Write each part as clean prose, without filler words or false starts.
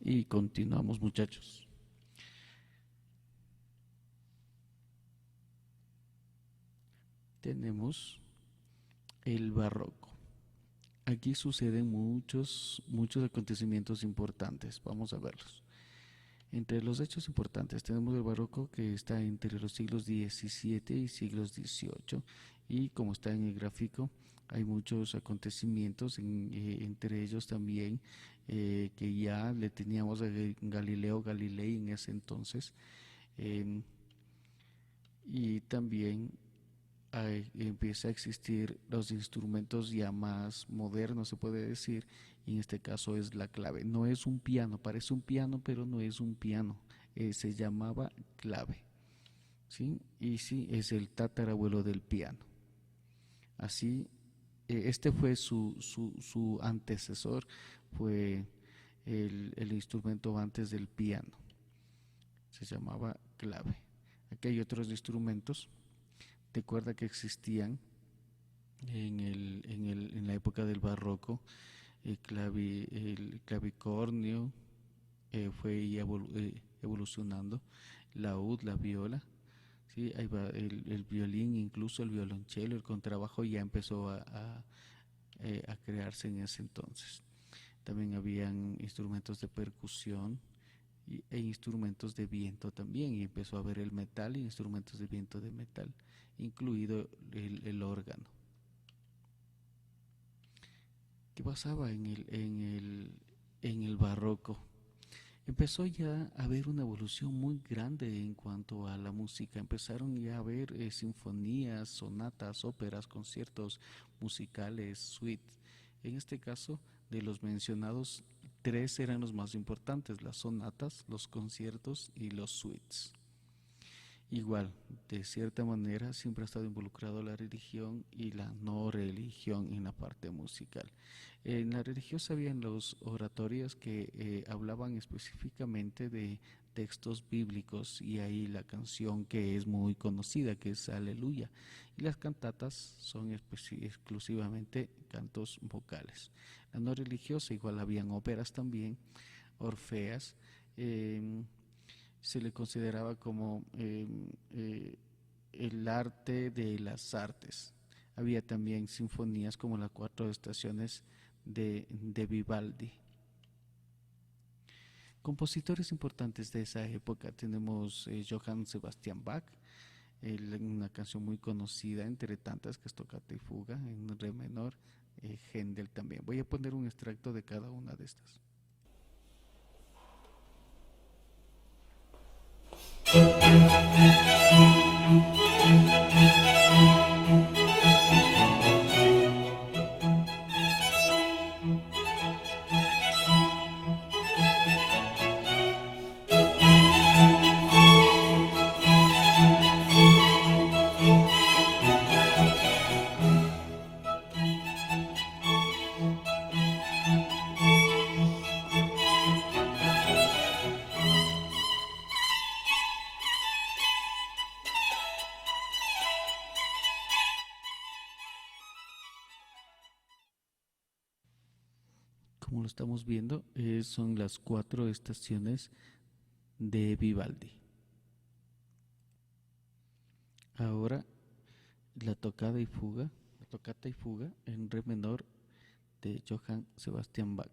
Y continuamos, muchachos. Tenemos el barroco. Aquí suceden muchos acontecimientos importantes. Vamos a verlos. Entre los hechos importantes tenemos el barroco, que está entre los siglos XVII y siglos XVIII, y como está en el gráfico hay muchos acontecimientos, entre ellos también que ya le teníamos a Galileo Galilei en ese entonces, eh, y también empieza a existir los instrumentos ya más modernos, se puede decir, y en este caso es la clave. No es un piano, parece un piano, pero no es un piano, se llamaba clave, ¿sí? Y sí, es el tatarabuelo del piano. Así, este fue su antecesor, fue el instrumento antes del piano, se llamaba clave. Aquí hay otros instrumentos, recuerda que existían en la época del barroco, el clavicornio fue evolucionando, la ud, la viola, ¿sí? Ahí va el violín, incluso el violonchelo, el contrabajo ya empezó a crearse en ese entonces. También habían instrumentos de percusión e instrumentos de viento también, y empezó a haber el metal y instrumentos de viento de metal, incluido el órgano. ¿Qué pasaba en el barroco? Empezó ya a haber una evolución muy grande en cuanto a la música. Empezaron ya a haber sinfonías, sonatas, óperas, conciertos musicales, suites. En este caso, de los mencionados, tres eran los más importantes: las sonatas, los conciertos y los suites. Igual, de cierta manera, siempre ha estado involucrado la religión y la no religión en la parte musical. En la religiosa habían los oratorios que hablaban específicamente de textos bíblicos, y ahí la canción que es muy conocida, que es Aleluya. Y las cantatas son exclusivamente cantos vocales. La no religiosa, igual habían óperas también, orfeas. Eh, Se le consideraba como el arte de las artes. Había también sinfonías como las cuatro estaciones de Vivaldi. Compositores importantes de esa época tenemos Johann Sebastian Bach, una canción muy conocida entre tantas, que es Tocata y Fuga en re menor, Händel también. Voy a poner un extracto de cada una de estas. Como lo estamos viendo, son las cuatro estaciones de Vivaldi. Ahora la tocata y fuga en re menor de Johann Sebastian Bach.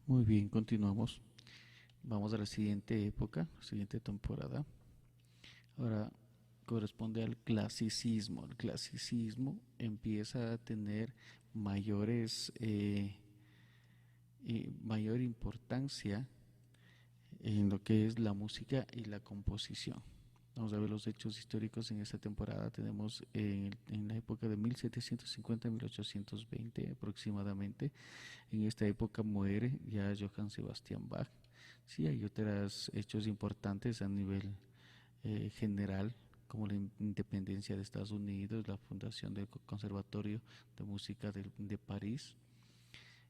Muy bien, continuamos. Vamos a la siguiente época, siguiente temporada. Ahora corresponde al clasicismo. El clasicismo empieza a tener mayores mayor importancia en lo que es la música y la composición. Vamos a ver los hechos históricos en esta temporada. Tenemos en la época de 1750 a 1820 aproximadamente. En esta época muere ya Johann Sebastian Bach. Sí, hay otros hechos importantes a nivel general, como la independencia de Estados Unidos, la fundación del Conservatorio de Música de París,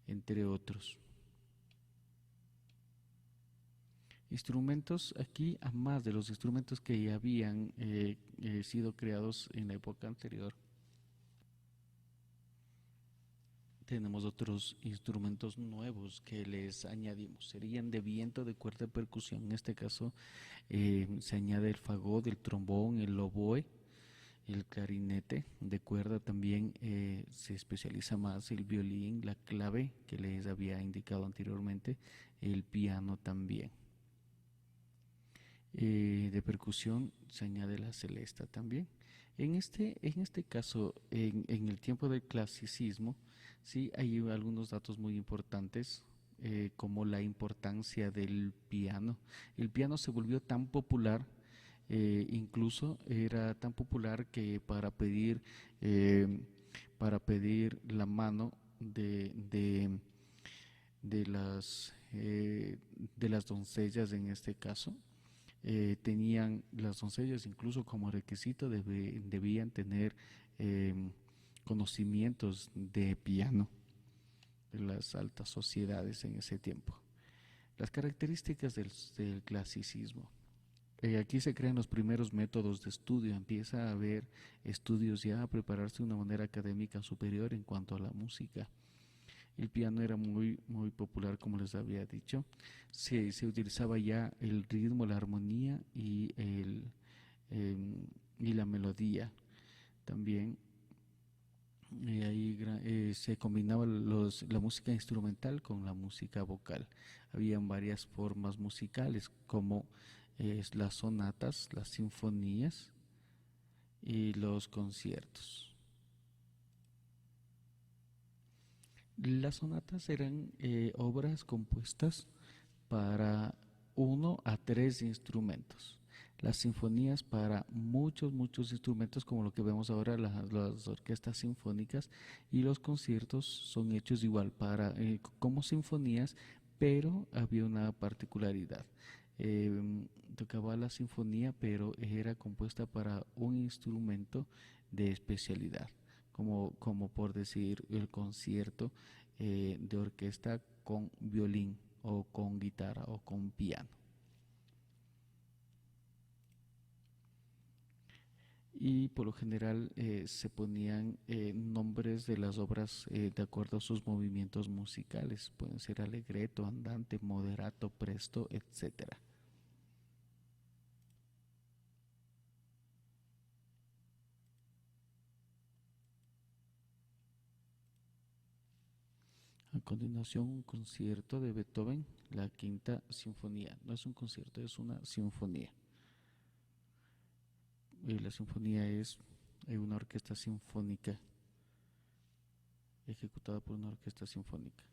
entre otros. Instrumentos, aquí a más de los instrumentos que ya habían sido creados en la época anterior, tenemos otros instrumentos nuevos que les añadimos. Serían de viento, de cuerda, de percusión. En este caso se añade el fagot, el trombón, el oboe, el clarinete. De cuerda también se especializa más el violín, la clave que les había indicado anteriormente, el piano también. De percusión se añade la celesta también. En este caso, en el tiempo del clasicismo, sí hay algunos datos muy importantes, como la importancia del piano. El piano se volvió tan popular, incluso era tan popular que para pedir la mano de las doncellas en este caso, tenían las doncellas incluso como requisito debían tener eh, conocimientos de piano de las altas sociedades en ese tiempo. Las características del clasicismo. Aquí se crean los primeros métodos de estudio, empieza a haber estudios ya a prepararse de una manera académica superior en cuanto a la música. El piano era muy, muy popular, como les había dicho. Se utilizaba ya el ritmo, la armonía y la melodía. También ahí se combinaba la música instrumental con la música vocal. Habían varias formas musicales, como las sonatas, las sinfonías y los conciertos. Las sonatas eran obras compuestas para 1 a 3 instrumentos. Las sinfonías para muchos, muchos instrumentos, como lo que vemos ahora, las orquestas sinfónicas, y los conciertos son hechos igual como sinfonías, pero había una particularidad. Tocaba la sinfonía, pero era compuesta para un instrumento de especialidad, como por decir el concierto de orquesta con violín o con guitarra o con piano. Y por lo general se ponían nombres de las obras de acuerdo a sus movimientos musicales. Pueden ser allegretto, andante, moderato, presto, etcétera. A continuación, un concierto de Beethoven, la Quinta Sinfonía. No es un concierto, es una sinfonía. La sinfonía es una orquesta sinfónica, ejecutada por una orquesta sinfónica.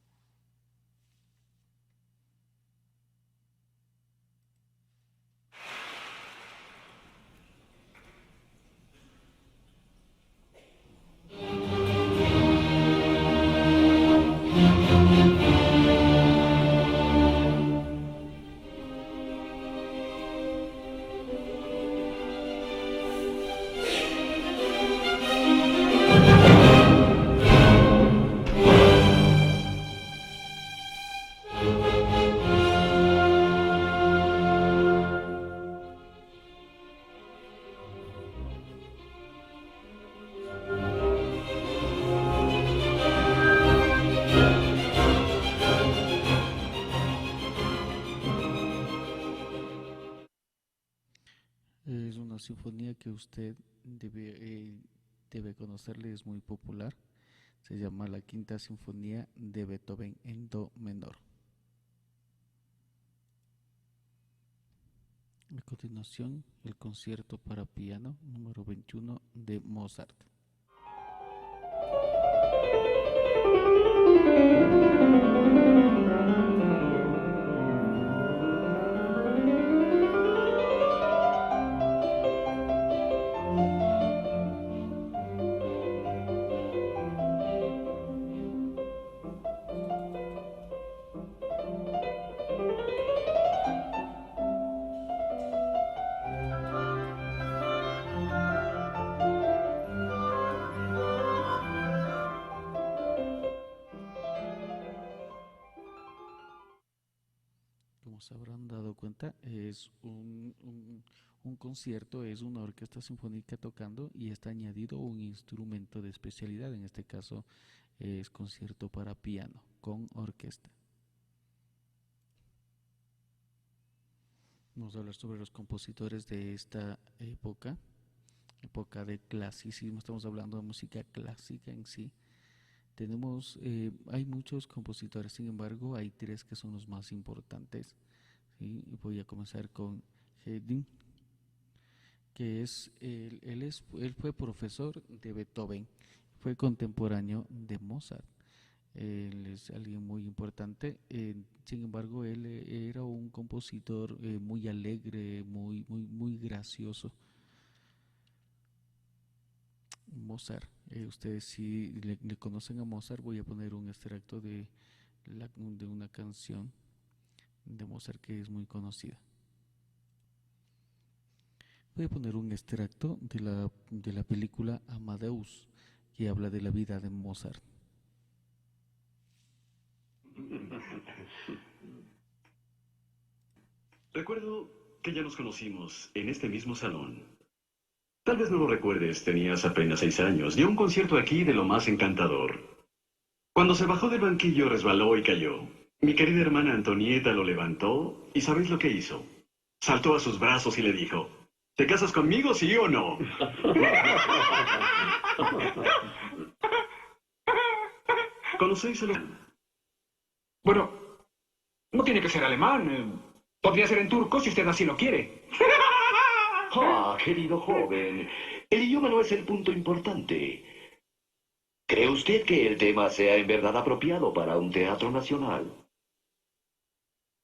Es una sinfonía que usted debe conocerle, es muy popular. Se llama la Quinta Sinfonía de Beethoven en Do menor. A continuación, el concierto para piano número 21 de Mozart. cuenta, es un concierto, es una orquesta sinfónica tocando y está añadido un instrumento de especialidad. En este caso es concierto para piano con orquesta. Vamos a hablar sobre los compositores de esta época de clasicismo. Estamos hablando de música clásica en sí. Hay muchos compositores, sin embargo, hay tres que son los más importantes. ¿Sí? Voy a comenzar con Haydn, que él fue profesor de Beethoven, fue contemporáneo de Mozart. Él es alguien muy importante. Sin embargo, él era un compositor muy alegre, muy gracioso. Mozart, ustedes si le conocen a Mozart, voy a poner un extracto de una canción de Mozart que es muy conocida. Voy a poner un extracto de la película Amadeus, que habla de la vida de Mozart. Recuerdo que ya nos conocimos en este mismo salón. Tal vez no lo recuerdes, tenías apenas 6 años. Dio un concierto aquí de lo más encantador. Cuando se bajó del banquillo resbaló y cayó. Mi querida hermana Antonieta lo levantó y ¿sabéis lo que hizo? Saltó a sus brazos y le dijo, ¿te casas conmigo, sí o no? ¿Conocéis el... Bueno, no tiene que ser alemán. Podría ser en turco si usted así lo quiere. Ah, querido joven, el idioma no es el punto importante. ¿Cree usted que el tema sea en verdad apropiado para un teatro nacional?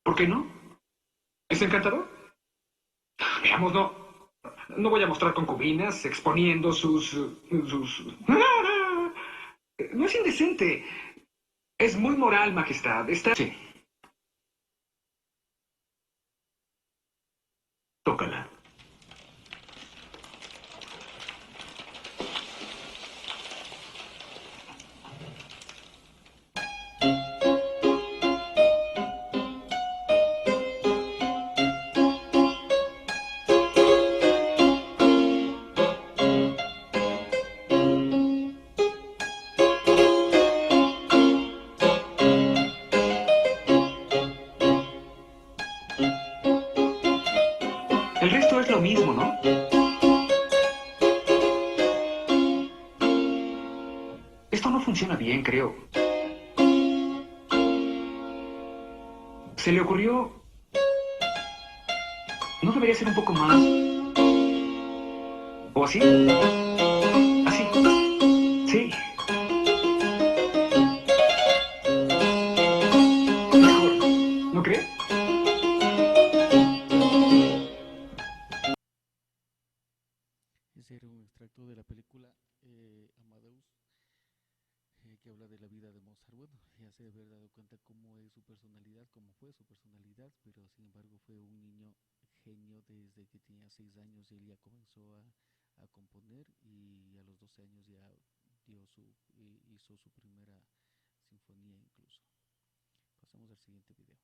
¿Por qué no? ¿Es encantador? Veamos, no voy a mostrar concubinas exponiendo sus... No es indecente. Es muy moral, majestad. Está... Sí. Tócala. El resto es lo mismo, ¿no? Esto no funciona bien, creo. Se le ocurrió... ¿No debería ser un poco más? ¿O así? Así. Sí. Mejor. ¿No cree? Ese era un extracto de la película Amadeus, que habla de la vida de Mozart. Bueno, ya se debe haber dado cuenta cómo es su personalidad, cómo fue su personalidad, pero sin embargo fue un niño genio desde que tenía 6 años. Él ya comenzó a componer y a los 12 años ya hizo su primera sinfonía incluso. Pasamos al siguiente video.